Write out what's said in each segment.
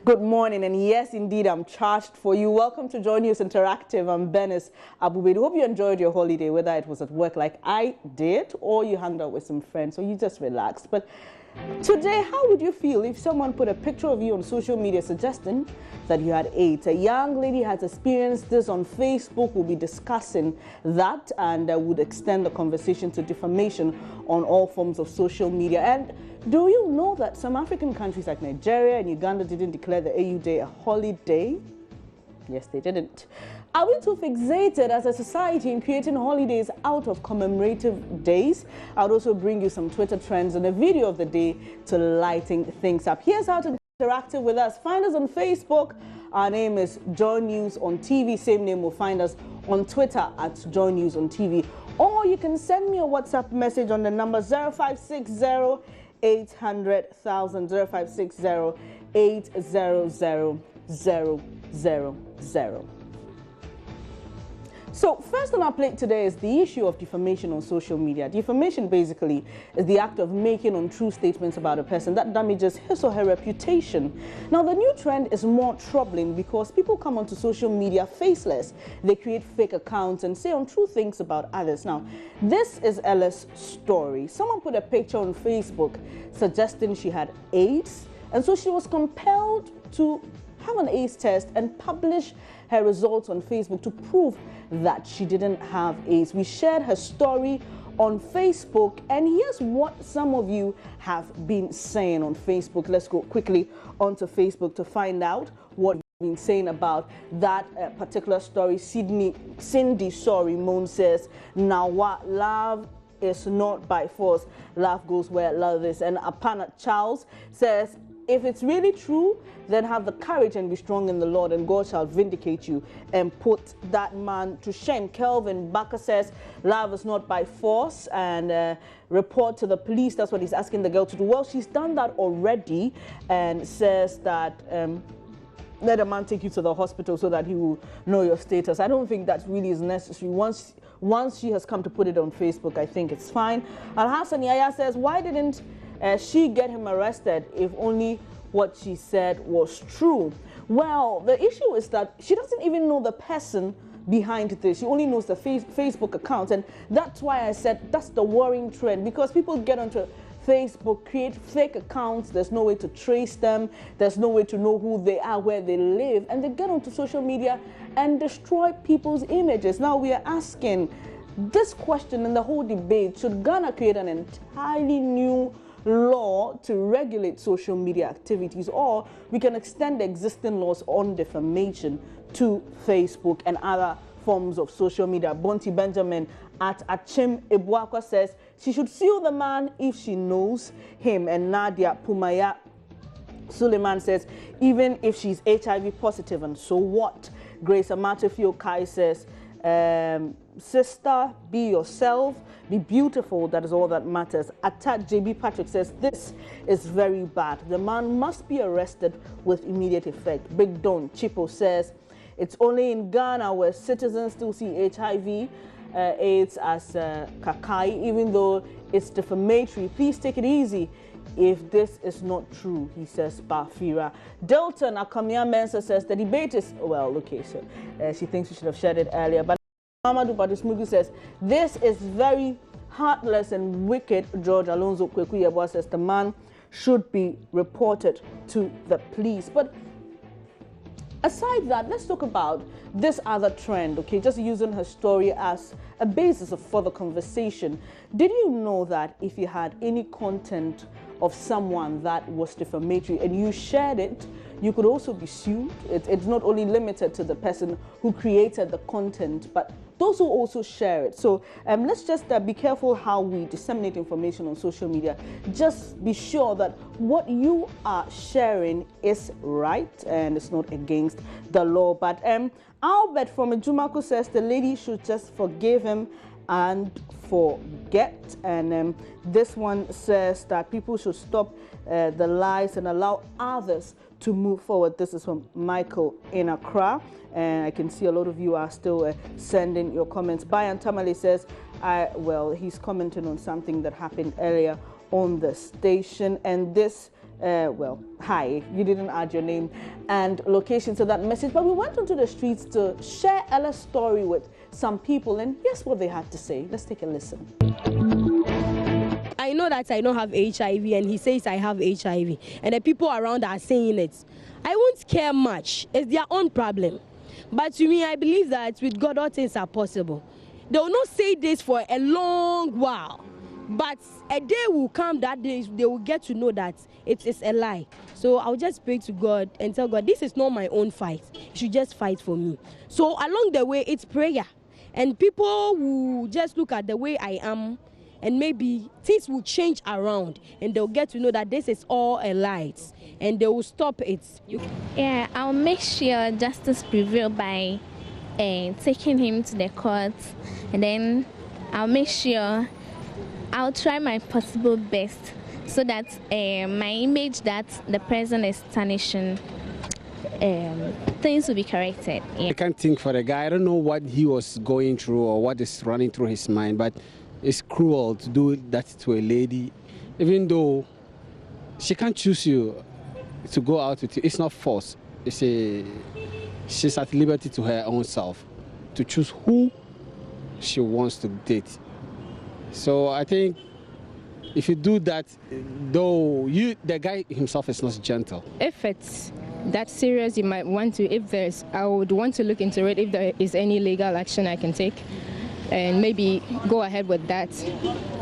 Good morning, and yes, indeed, I'm charged for you. Welcome to Joy News Interactive. I'm Benis Abubedu. Hope you enjoyed your holiday, whether it was at work like I did, or you hung out with some friends, or you just relaxed. But today, how would you feel if someone put a picture of you on social media suggesting that you had AIDS? A young lady has experienced this on Facebook. We'll be discussing that and would extend the conversation to defamation on all forms of social media. And do you know that some African countries like Nigeria and Uganda didn't declare the AU Day a holiday? Yes, they didn't. Are we too fixated as a society in creating holidays out of commemorative days? I'll also bring you some Twitter trends and a video of the day to lighten things up. Here's how to interact with us. Find us on Facebook. Our name is Joy News on TV. Same name will find us on Twitter at Joy News on TV. Or you can send me a WhatsApp message on the number 0560 800,000 0560 800 000. So first on our plate today is the issue of defamation on social media. Defamation basically is the act of making untrue statements about a person that damages his or her reputation. Now the new trend is more troubling because people come onto social media faceless. They create fake accounts and say untrue things about others. Now this is Ella's story. Someone put a picture on Facebook suggesting she had AIDS, and so she was compelled to have an AIDS test and publish her results on Facebook to prove that she didn't have AIDS. We shared her story on Facebook, and here's what some of you have been saying on Facebook. Let's go quickly onto Facebook to find out what you've been saying about that particular story. Cindy Moon says, now what? Love is not by force. Love goes where love is. And Apana Charles says, if it's really true, then have the courage and be strong in the Lord, and God shall vindicate you and put that man to shame. Kelvin Baker says, love is not by force, and report to the police. That's what he's asking the girl to do. Well, she's done that already, and says that let a man take you to the hospital so that he will know your status. I don't think that really is necessary. Once she has come to put it on Facebook, I think it's fine. Al-Hassan Yaya says, why didn't she get him arrested if only what she said was true? Well, the issue is that she doesn't even know the person behind this. She only knows the Facebook account, and that's why I said that's the worrying trend, because people get onto Facebook, create fake accounts. There's no way to trace them. There's no way to know who they are, where they live, and they get onto social media and destroy people's images. Now we are asking this question in the whole debate: should Ghana create an entirely new law to regulate social media activities, or we can extend the existing laws on defamation to Facebook and other forms of social media? Bonti Benjamin at Achim Ebuakwa says she should sue the man if she knows him. And Nadia Pumaya Suleiman says even if she's HIV positive, and so what? Grace Amatefio Kai says, sister, be yourself, be beautiful, that is all that matters. Attack JB Patrick says this is very bad. The man must be arrested with immediate effect. Big Don Chipo says it's only in Ghana where citizens still see HIV AIDS as kakai, even though it's defamatory. Please take it easy if this is not true, he says. Bafira Delton Akamia Mensa says the debate is, well, okay, so she thinks we should have shared it earlier, but Mamadou Badusmugu says this is very heartless and wicked. George Alonso Kwekuyabwa says the man should be reported to the police. But aside that, let's talk about this other trend, okay? Just using her story as a basis for the conversation. Did you know that if you had any content of someone that was defamatory and you shared it, you could also be sued? It's not only limited to the person who created the content, but those who also share it. So let's just be careful how we disseminate information on social media. Just be sure that what you are sharing is right and it's not against the law. But Albert from Ejumaku says the lady should just forgive him and forget. And this one says that people should stop the lies and allow others to move forward. This is from Michael in Accra, and I can see a lot of you are still sending your comments. Bayan Tamale says, well, he's commenting on something that happened earlier on the station, and this well, hi, you didn't add your name and location to that message, but we went onto the streets to share Ella's story with some people, and here's what they had to say. Let's take a listen. I know that I don't have HIV, and he says I have HIV, and the people around are saying it. I won't care much. It's their own problem. But to me, I believe that with God, all things are possible. They will not say this for a long while, but a day will come that they will get to know that it is a lie. So I'll just pray to God and tell God, this is not my own fight. You should just fight for me. So along the way, it's prayer. And people will just look at the way I am, and maybe things will change around, and they'll get to know that this is all a lie, and they will stop it. Yeah, I'll make sure justice prevail by taking him to the court, and then I'll make sure I'll try my possible best so that my image that the president is tarnishing, things will be corrected. Yeah. I can't think for the guy. I don't know what he was going through or what is running through his mind, but it's cruel to do that to a lady, even though she can't choose you to go out with you. It's not force. She's at liberty to her own self to choose who she wants to date. So I think if you do that, though the guy himself is not gentle. If it's that serious, you might want to, I would want to look into it if there is any legal action I can take, and maybe go ahead with that.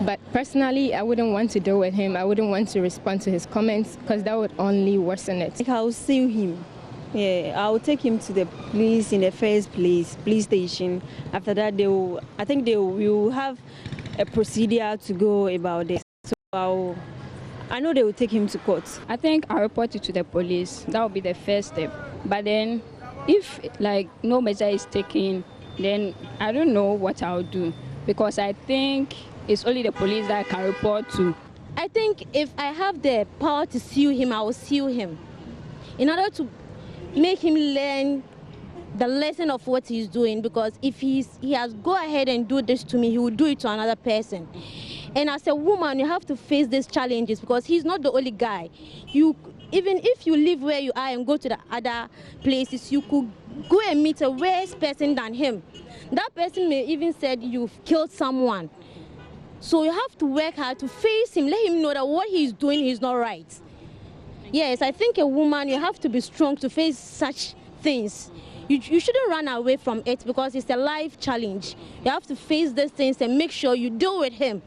But personally, I wouldn't want to deal with him. I wouldn't want to respond to his comments because that would only worsen it. I'll sue him. Yeah, I'll take him to the police in the first police station. After that, I think they will have a procedure to go about this. So I know they will take him to court. I think I'll report it to the police. That would be the first step. But then, if no measure is taken, then I don't know what I'll do, because I think it's only the police that I can report to. I think if I have the power to sue him, I will sue him in order to make him learn the lesson of what he's doing, because if he has go ahead and do this to me, he will do it to another person. And as a woman, you have to face these challenges, because he's not the only guy. Even if you live where you are and go to the other places, you could go and meet a worse person than him. That person may even said you've killed someone. So you have to work hard to face him, let him know that what he's doing is not right. Yes, I think a woman, you have to be strong to face such things. You shouldn't run away from it, because it's a life challenge. You have to face these things and make sure you deal with him.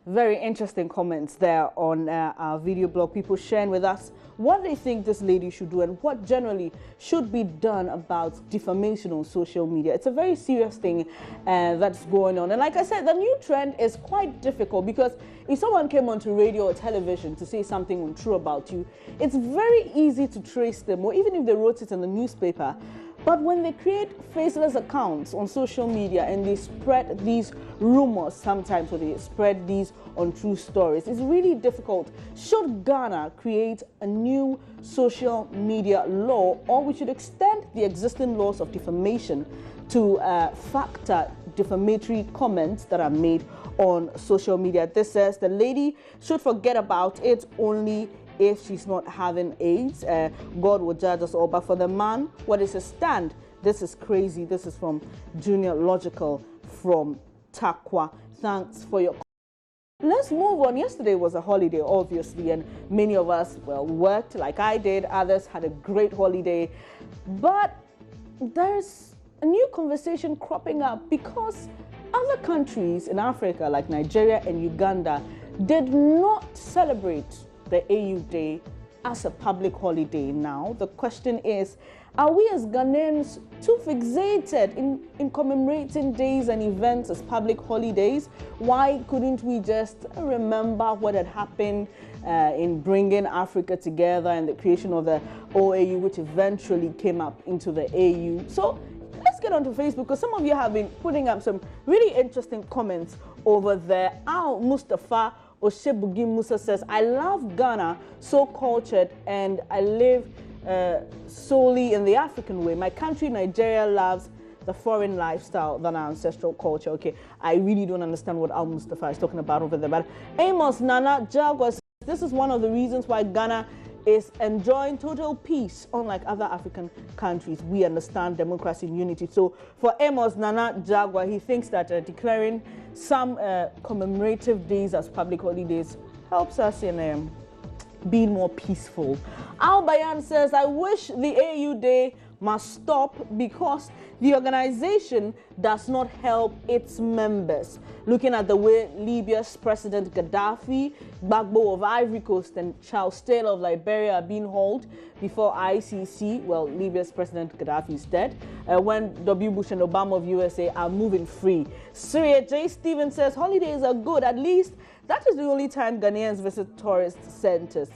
Very interesting comments there on our video blog. People sharing with us what they think this lady should do and what generally should be done about defamation on social media. It's a very serious thing that's going on. And like I said, the new trend is quite difficult, because if someone came onto radio or television to say something untrue about you, it's very easy to trace them, or even if they wrote it in the newspaper. But when they create faceless accounts on social media and they spread these rumors sometimes, or they spread these untrue stories, it's really difficult. Should Ghana create a new social media law, or we should extend the existing laws of defamation to factor defamatory comments that are made on social media? This says the lady should forget about it only if she's not having AIDS. God will judge us all. But for the man, what is his stand? This is crazy. This is from Junior Logical from Takwa. Thanks for your... Let's move on. Yesterday was a holiday, obviously, and many of us, well, worked like I did. Others had a great holiday. But there's a new conversation cropping up, because other countries in Africa, like Nigeria and Uganda, did not celebrate the AU Day as a public holiday. Now, the question is, are we as Ghanaians too fixated in commemorating days and events as public holidays? Why couldn't we just remember what had happened in bringing Africa together and the creation of the OAU, which eventually came up into the AU? So let's get onto Facebook, because some of you have been putting up some really interesting comments over there. Al Mustafa Oshebugi Musa says, I love Ghana, so cultured, and I live solely in the African way. My country, Nigeria, loves the foreign lifestyle than our ancestral culture. Okay, I really don't understand what Al Mustafa is talking about over there. But Amos Nana Jagwa says this is one of the reasons why Ghana is enjoying total peace, unlike other African countries. We understand democracy and unity. So for Amos Nana Jagwa, he thinks that declaring some commemorative days as public holidays helps us in being more peaceful. Al Bayan says, I wish the AU Day must stop because the organization does not help its members. Looking at the way Libya's President Gaddafi, Gbagbo of Ivory Coast, and Charles Taylor of Liberia are being hauled before ICC, well, Libya's President Gaddafi is dead, when W. Bush and Obama of USA are moving free. Surya J. Stevens says, holidays are good, at least that is the only time Ghanaians visit tourist centers.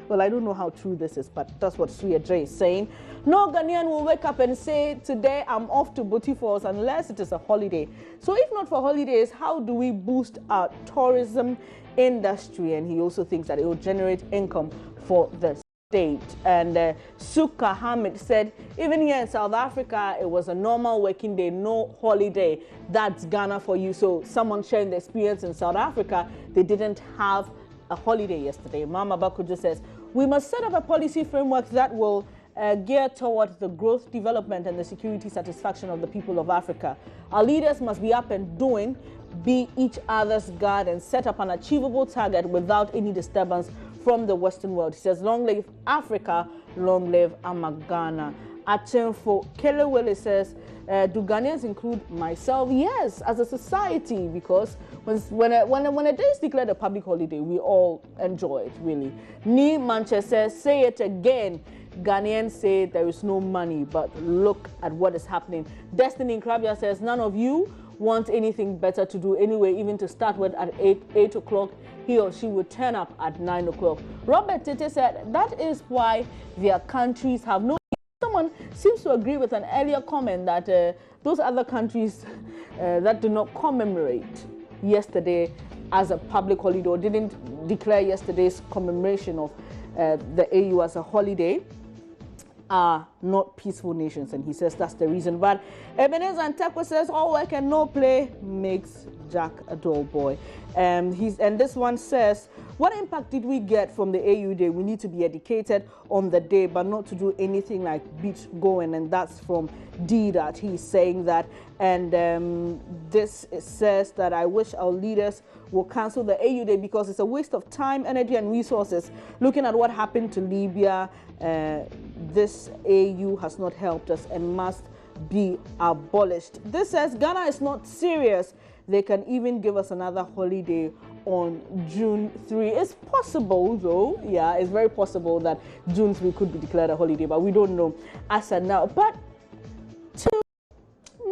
Well, I don't know how true this is, but that's what Surya J is saying. No Ghanaian will wake up and say, today I'm off to Booty Falls unless it is a holiday. So if not for holidays, how do we boost our tourism industry? And he also thinks that it will generate income for the state. And Suka Hamid said, even here in South Africa, it was a normal working day, no holiday. That's Ghana for you. So someone sharing the experience in South Africa, they didn't have a holiday yesterday. Mama Bakujo says, we must set up a policy framework that will gear towards the growth, development, and the security satisfaction of the people of Africa. Our leaders must be up and doing, be each other's guard, and set up an achievable target without any disturbance from the Western world. He says, long live Africa, long live Amagana. Achenfo Kelewele says, do Ghanaians include myself? Yes, as a society, because when a day is declared a public holiday, we all enjoy it, really. Ni Manche says, say it again. Ghanaians say there is no money, but look at what is happening. Destiny Krabia says, none of you want anything better to do anyway, even to start with at 8 o'clock, he or she would turn up at 9 o'clock. Robert Tete said, that is why their countries have no... Someone seems to agree with an earlier comment that those other countries that do not commemorate yesterday as a public holiday or didn't declare yesterday's commemoration of the AU as a holiday are not peaceful nations, and he says that's the reason. But Ebenezer Antekwa says all work and no play makes Jack a dull boy. And this one says, what impact did we get from the AU Day? We need to be educated on the day, but not to do anything like beach going. And that's from D that he's saying that. And this says that I wish our leaders will cancel the AU Day because it's a waste of time, energy, and resources. Looking at what happened to Libya, this AU has not helped us and must be abolished. This says Ghana is not serious. They can even give us another holiday on June 3. It's possible, though. Yeah, it's very possible that June 3 could be declared a holiday, but we don't know as of now. But to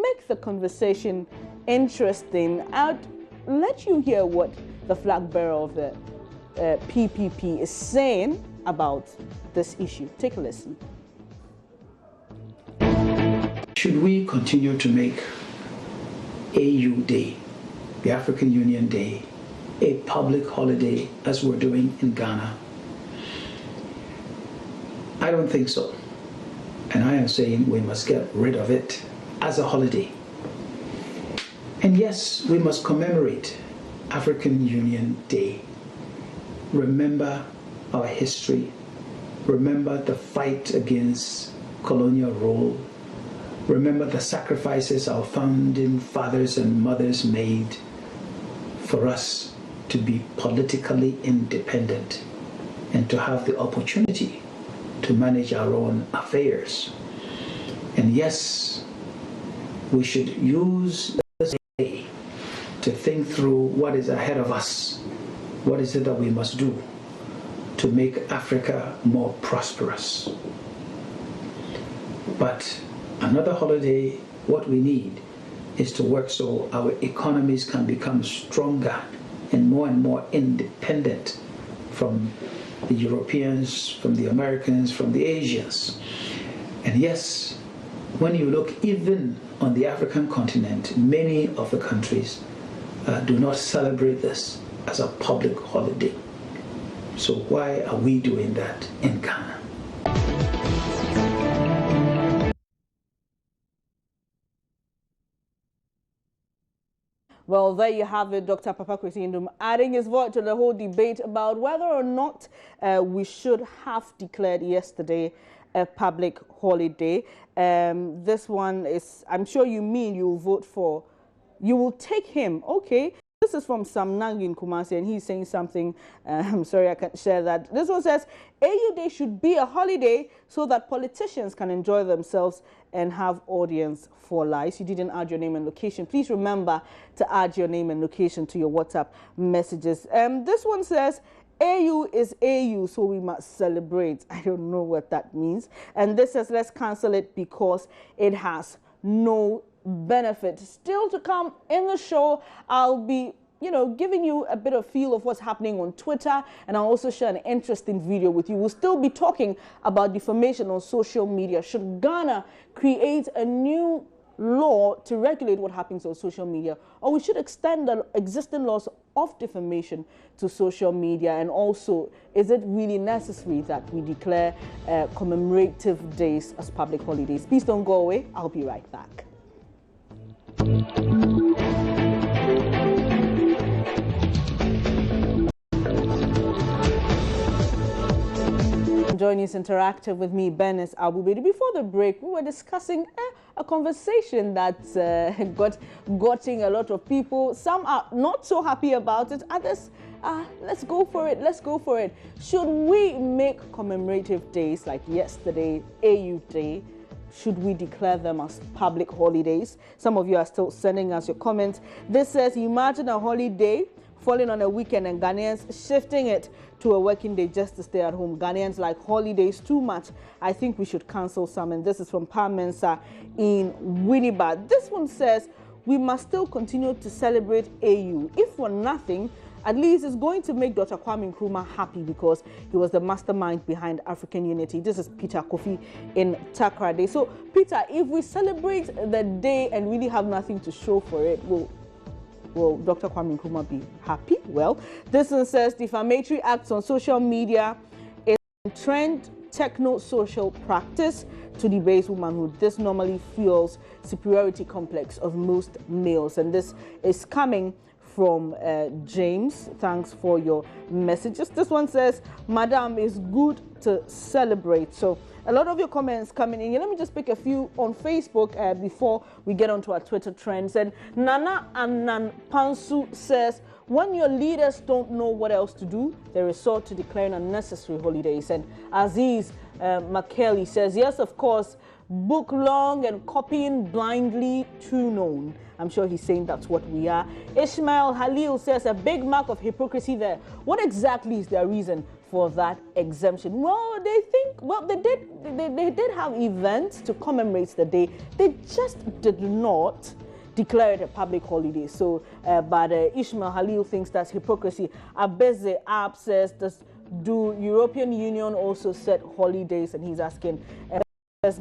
make the conversation interesting, I'll let you hear what the flag bearer of the PPP is saying about this issue. Take a listen. Should we continue to make AU Day, the African Union Day, a public holiday as we're doing in Ghana? I don't think so. And I am saying we must get rid of it as a holiday. And yes, we must commemorate African Union Day. Remember our history. Remember the fight against colonial rule. Remember the sacrifices our founding fathers and mothers made for us to be politically independent and to have the opportunity to manage our own affairs. And yes, we should use this day to think through what is ahead of us. What is it that we must do to make Africa more prosperous? But another holiday, what we need is to work so our economies can become stronger and more independent from the Europeans, from the Americans, from the Asians. And yes, when you look even on the African continent, many of the countries do not celebrate this as a public holiday. So why are we doing that in Ghana? Well, there you have it, Dr. Papa Kwesi Nkrumah adding his voice to the whole debate about whether or not we should have declared yesterday a public holiday. This one is, I'm sure you mean you'll vote for, you will take him. Okay. This is from Sam Nang in Kumasi, and he's saying something. I'm sorry, I can't share that. This one says, AU Day should be a holiday so that politicians can enjoy themselves and have audience for lives. You didn't add your name and location. Please remember to add your name and location to your WhatsApp messages. This one says, AU is AU, so we must celebrate. I don't know what that means. And this says, let's cancel it because it has no benefit. Still to come in the show, I'll be giving you a bit of feel of what's happening on Twitter, and I'll also share an interesting video with you. We'll still be talking about defamation on social media. Should Ghana create a new law to regulate what happens on social media, or we should extend the existing laws of defamation to social media? And also, is it really necessary that we declare commemorative days as public holidays? Please don't go away. I'll be right back. Join us interactive with me, Benis Abubedi. Before the break, we were discussing a conversation that gotting a lot of people. Some are not so happy about it. Others, let's go for it. Let's go for it. Should we make commemorative days like yesterday, AU Day? Should we declare them as public holidays? Some of you are still sending us your comments. This says, imagine a holiday falling on a weekend and Ghanaians shifting it to a working day just to stay at home. Ghanaians like holidays too much. I think we should cancel some. And this is from Pam Mensah in Winnipeg. This one says, we must still continue to celebrate AU. If for nothing, at least it's going to make Dr. Kwame Nkrumah happy because he was the mastermind behind African unity. This is Peter Kofi in Takrade. So, Peter, if we celebrate the day and really have nothing to show for it, will Dr. Kwame Nkrumah be happy? Well, this one says defamatory acts on social media is a trend techno-social practice to debase womanhood. This normally fuels superiority complex of most males. And this is coming from James. Thanks for your messages. This one says, Madam, it's good to celebrate. So a lot of your comments coming in. Let me just pick a few on Facebook before we get onto our Twitter trends. And Nana Anan Pansu says, when your leaders don't know what else to do, they resort to declaring unnecessary holidays. And Aziz McKelly says, yes, of course, book long and copying blindly too known. I'm sure he's saying that's what we are. Ishmael Halil says, a big mark of hypocrisy there. What exactly is their reason for that exemption? Well, they think, well, they did have events to commemorate the day. They just did not declare it a public holiday. So, but Ishmael Halil thinks that's hypocrisy. Abeze App says, do European Union also set holidays? And he's asking,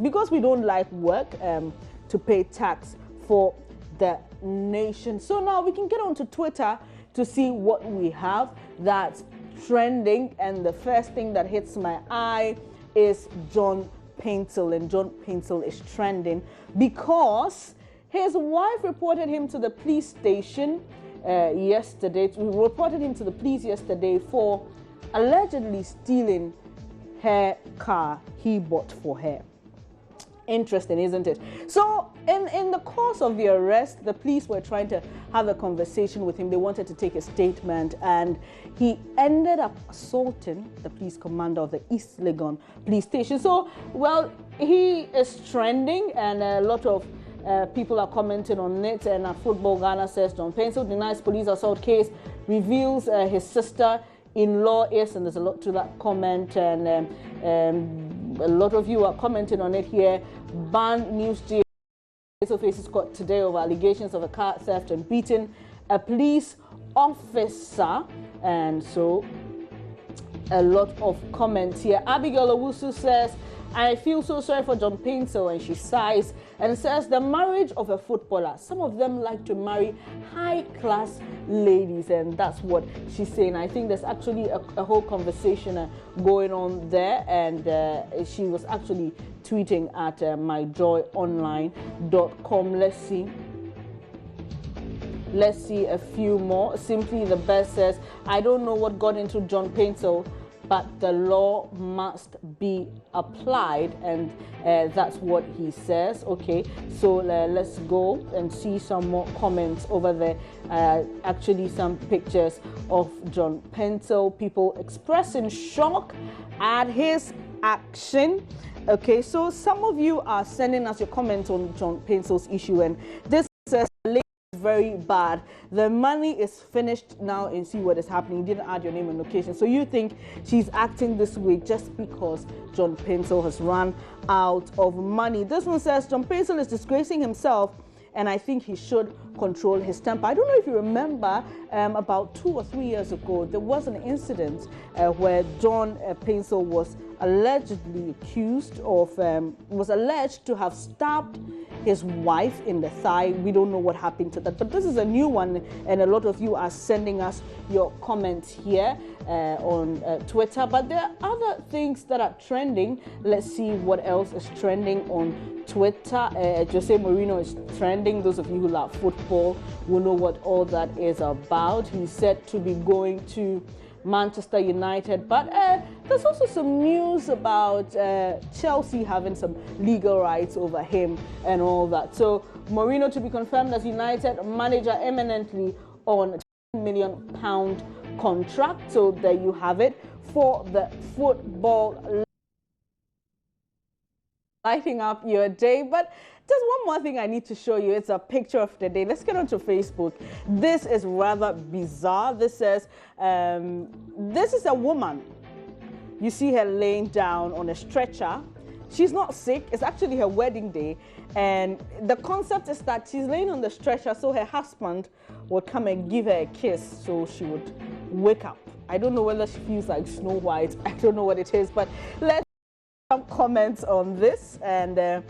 because we don't like work to pay tax for the nation. So now we can get onto Twitter to see what we have that's trending. And the first thing that hits my eye is John Paintel. And John Paintel is trending because his wife reported him to the police station yesterday. We reported him to the police yesterday for allegedly stealing her car he bought for her. Interesting, isn't it? So in the course of the arrest, the police were trying to have a conversation with him. They wanted to take a statement, and he ended up assaulting the police commander of the East Legon police station. So, well, he is trending, and a lot of people are commenting on it. And Football Ghana says, John Paintel denies police assault case, reveals his sister-in-law is, and there's a lot to that comment, and a lot of you are commenting on it here. Ban News G faces court today over allegations of a car theft and beating a police officer, and so a lot of comments here. Abigail Owusu says, I feel so sorry for John Paintel, and she sighs and says the marriage of a footballer, some of them like to marry high-class ladies, and that's what she's saying. I think there's actually a whole conversation going on there, and she was actually tweeting at myjoyonline.com. Let's see. Let's see a few more. Simply the Best says, I don't know what got into John Paintsel, but the law must be applied, and that's what he says. Okay, so let's go and see some more comments over there. Actually, some pictures of John Paintsel, people expressing shock at his action. Okay, so some of you are sending us your comments on John Paintsel's issue, and this says very bad. The money is finished now, and see what is happening. You didn't add your name and location, so you think she's acting this way just because John Paintsel has run out of money. This one says John Paintsel is disgracing himself, and I think he should control his temper. I don't know if you remember, about 2 or 3 years ago, there was an incident where John Paintsel was allegedly accused of, was alleged to have stabbed his wife in the thigh. We don't know what happened to that, but this is a new one, and a lot of you are sending us your comments here on Twitter. But there are other things that are trending. Let's see what else is trending on Twitter. Jose Mourinho is trending. Those of you who love football will know what all that is about. He's said to be going to Manchester United, but there's also some news about Chelsea having some legal rights over him and all that. So Mourinho to be confirmed as United manager eminently on a £10 million contract. So there you have it for the football, lighting up your day. But there's one more thing I need to show you. It's a picture of the day. Let's get onto Facebook. This is rather bizarre. This says, this is a woman. You see her laying down on a stretcher. She's not sick. It's actually her wedding day. And the concept is that she's laying on the stretcher so her husband would come and give her a kiss so she would wake up. I don't know whether she feels like Snow White. I don't know what it is, but let's some comments on this. And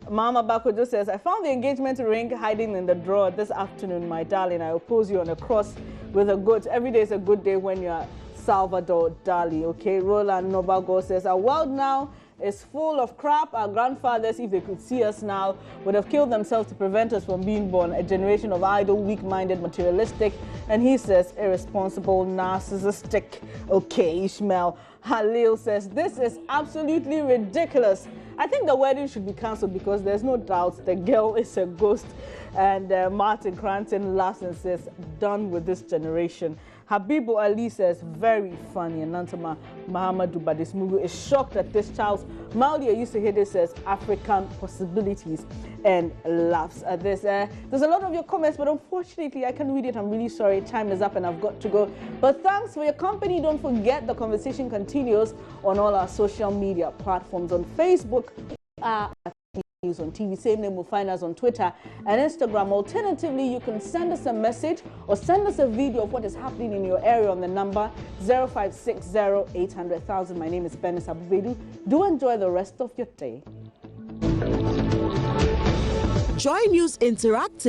Mama Bakojo says, I found the engagement ring hiding in the drawer this afternoon, my darling. I will pose you on a cross with a goat. Every day is a good day when you're Salvador Dali. Okay, Roland Nobago says, our world now is full of crap. Our grandfathers, if they could see us now, would have killed themselves to prevent us from being born. A generation of idle, weak-minded, materialistic, and he says irresponsible, narcissistic. Okay, Ishmael Halil says, this is absolutely ridiculous. I think the wedding should be cancelled because there's no doubt the girl is a ghost. And Martin Cranton laughs and says, done with this generation. Habibu Ali says, very funny. And Nantama Mahamadou Badismugu is shocked at this child's. Maulia Yusehede says, African possibilities, and laughs at this. There's a lot of your comments, but unfortunately, I can't read it. I'm really sorry. Time is up and I've got to go. But thanks for your company. Don't forget the conversation continues on all our social media platforms. On Facebook, News on TV, same name will find us on Twitter and Instagram. Alternatively, you can send us a message or send us a video of what is happening in your area on the number 0560 800,000. My name is Bernice Abubedu. Do enjoy the rest of your day. Joy News Interactive